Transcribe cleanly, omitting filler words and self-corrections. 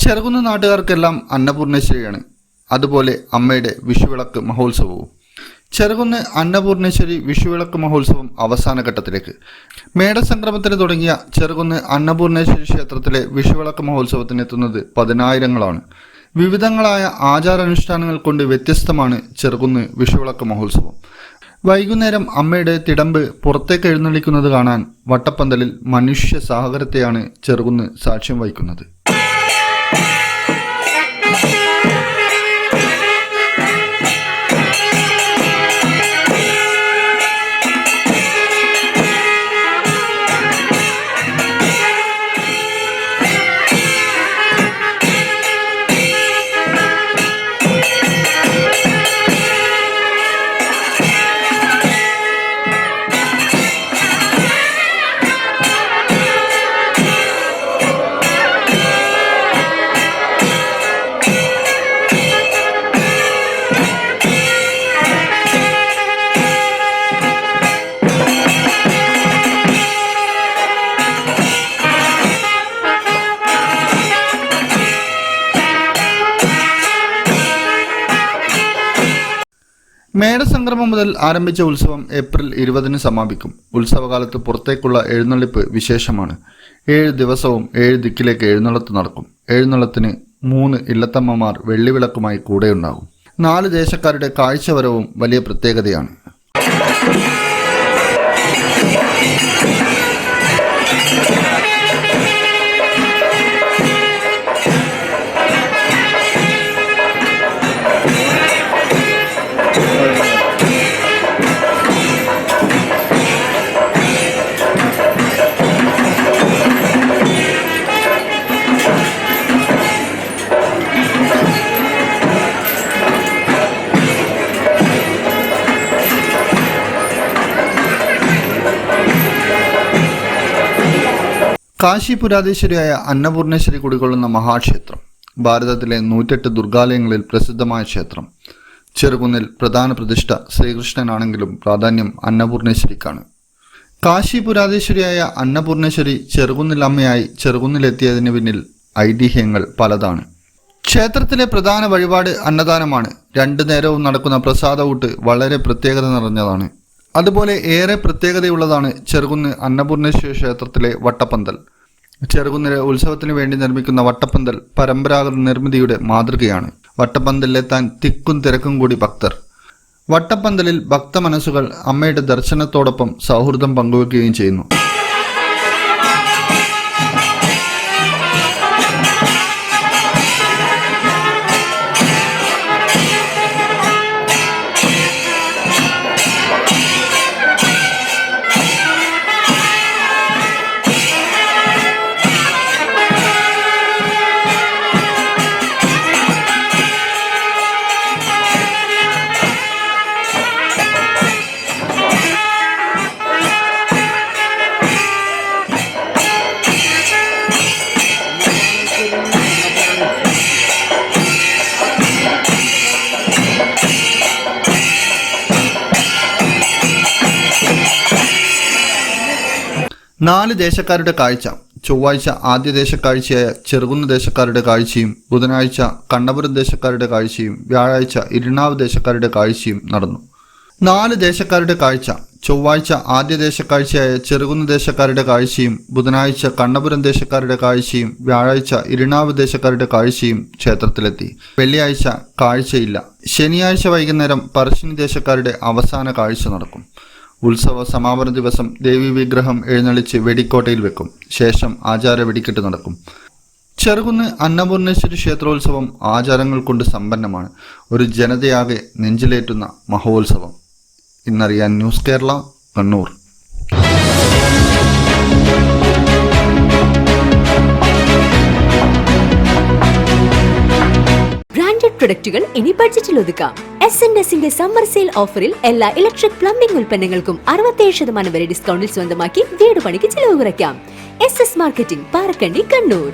ചെറുകുന്ന് നാട്ടുകാർക്കെല്ലാം അന്നപൂർണേശ്വരിയാണ്. അതുപോലെ അമ്മയുടെ വിഷുവിളക്ക് മഹോത്സവവും. ചെറുകുന്ന് അന്നപൂർണേശ്വരി വിഷുവിളക്ക് മഹോത്സവം അവസാന ഘട്ടത്തിലേക്ക്. മേടസംക്രമത്തിന് തുടങ്ങിയ ചെറുകുന്ന് അന്നപൂർണേശ്വരി ക്ഷേത്രത്തിലെ വിഷുവിളക്ക് മഹോത്സവത്തിന് എത്തുന്നത് പതിനായിരങ്ങളാണ്. വിവിധങ്ങളായ ആചാരാനുഷ്ഠാനങ്ങൾ കൊണ്ട് വ്യത്യസ്തമാണ് ചെറുകുന്ന് വിഷുവിളക്ക് മഹോത്സവം. വൈകുന്നേരം അമ്മയുടെ തിടമ്പ് പുറത്തേക്ക് എഴുന്നള്ളിക്കുന്നത് കാണാൻ വട്ടപ്പന്തലിൽ മനുഷ്യ സാഗരത്തെയാണ് ചെറുകുന്ന് സാക്ഷ്യം വഹിക്കുന്നത്. മേടസംക്രമം മുതൽ ആരംഭിച്ച ഉത്സവം ഏപ്രിൽ 20 സമാപിക്കും. ഉത്സവകാലത്ത് പുറത്തേക്കുള്ള എഴുന്നള്ളിപ്പ് വിശേഷമാണ്. 7 ദിവസവും 7 ദിക്കിലേക്ക് എഴുന്നള്ളത്ത് നടക്കും. എഴുന്നള്ളത്തിന് 3 ഇല്ലത്തമ്മമാർ വെള്ളിവിളക്കുമായി കൂടെയുണ്ടാകും. 4 ദേശക്കാരുടെ കാഴ്ചവരവും വലിയ പ്രത്യേകതയാണ്. കാശി പുരാധീശ്വരിയായ അന്നപൂർണേശ്വരി കുടികൊള്ളുന്ന മഹാക്ഷേത്രം. ഭാരതത്തിലെ 108 ദുർഗാലയങ്ങളിൽ പ്രസിദ്ധമായ ക്ഷേത്രം. ചെറുകുന്നിൽ പ്രധാന പ്രതിഷ്ഠ ശ്രീകൃഷ്ണനാണെങ്കിലും പ്രാധാന്യം അന്നപൂർണേശ്വരിക്കാണ്. കാശി പുരാധീശ്വരിയായ അന്നപൂർണേശ്വരി ചെറുകുന്നിൽ അമ്മയായി ചെറുകുന്നിലെത്തിയതിന് പിന്നിൽ ഐതിഹ്യങ്ങൾ പലതാണ്. ക്ഷേത്രത്തിലെ പ്രധാന വഴിപാട് അന്നദാനമാണ്. 2 നേരവും നടക്കുന്ന പ്രസാദഊട്ട് വളരെ പ്രത്യേകത നിറഞ്ഞതാണ്. അതുപോലെ ഏറെ പ്രത്യേകതയുള്ളതാണ് ചെറുകുന്ന് അന്നപൂർണേശ്വരി ക്ഷേത്രത്തിലെ വട്ടപ്പന്തൽ. ചെറുകുന്നിലെ ഉത്സവത്തിന് വേണ്ടി നിർമ്മിക്കുന്ന വട്ടപ്പന്തൽ പരമ്പരാഗത നിർമ്മിതിയുടെ മാതൃകയാണ്. വട്ടപ്പന്തലിലെത്താൻ തിക്കും തിരക്കും കൂടി ഭക്തർ. വട്ടപ്പന്തലിൽ ഭക്തമനസ്സുകൾ അമ്മയുടെ ദർശനത്തോടൊപ്പം സൗഹൃദം പങ്കുവയ്ക്കുകയും ചെയ്യുന്നു. നാല് ദേശക്കാരുടെ കാഴ്ച. ചൊവ്വാഴ്ച ആദ്യ ദേശക്കാഴ്ചയായ ചെറുകുന്ന് ദേശക്കാരുടെ കാഴ്ചയും ബുധനാഴ്ച കണ്ണപുരം ദേശക്കാരുടെ കാഴ്ചയും വ്യാഴാഴ്ച ഇരിണാവ് ദേശക്കാരുടെ കാഴ്ചയും നടന്നു. 4 ദേശക്കാരുടെ കാഴ്ച. ചൊവ്വാഴ്ച ആദ്യ ദേശക്കാഴ്ചയായ ചെറുകുന്ന് ദേശക്കാരുടെ കാഴ്ചയും ബുധനാഴ്ച കണ്ണപുരം ദേശക്കാരുടെ കാഴ്ചയും വ്യാഴാഴ്ച ഇരിണാവ് ദേശക്കാരുടെ കാഴ്ചയും ക്ഷേത്രത്തിലെത്തി. വെള്ളിയാഴ്ച കാഴ്ചയില്ല. ശനിയാഴ്ച വൈകുന്നേരം പറശ്ശിനി ദേശക്കാരുടെ അവസാന കാഴ്ച നടക്കും. ഉത്സവ സമാപന ദിവസം ദേവി വിഗ്രഹം എഴുന്നള്ളിച്ച് വെടിക്കോട്ടയിൽ വെക്കും. ശേഷം ആചാര വെടിക്കെട്ട് നടക്കും. ചെറുകുന്ന് അന്നപൂർണേശ്വരി ക്ഷേത്രോത്സവം ആചാരങ്ങൾ കൊണ്ട് സമ്പന്നമാണ്. ഒരു ജനതയാകെ നെഞ്ചിലേറ്റുന്ന മഹോത്സവം. ഇന്നറിയാൻ ന്യൂസ് കേരള, കണ്ണൂർ. പ്രൊഡക്റ്റുകൾ ഇനി ബഡ്ജറ്റിൽ ഒതുക്കാം. S&Sന്റെ സമ്മർ സെയിൽ ഓഫറിൽ എല്ലാ ഇലക്ട്രിക് പ്ലംബിംഗ് ഉൽപ്പന്നങ്ങൾക്കും 67% വരെ ഡിസ്കൗണ്ടിൽ സ്വന്തമാക്കി വീട് പണിക്ക് ചിലവ് കുറയ്ക്കാം. SS marketing, Parakkandi, Kannur.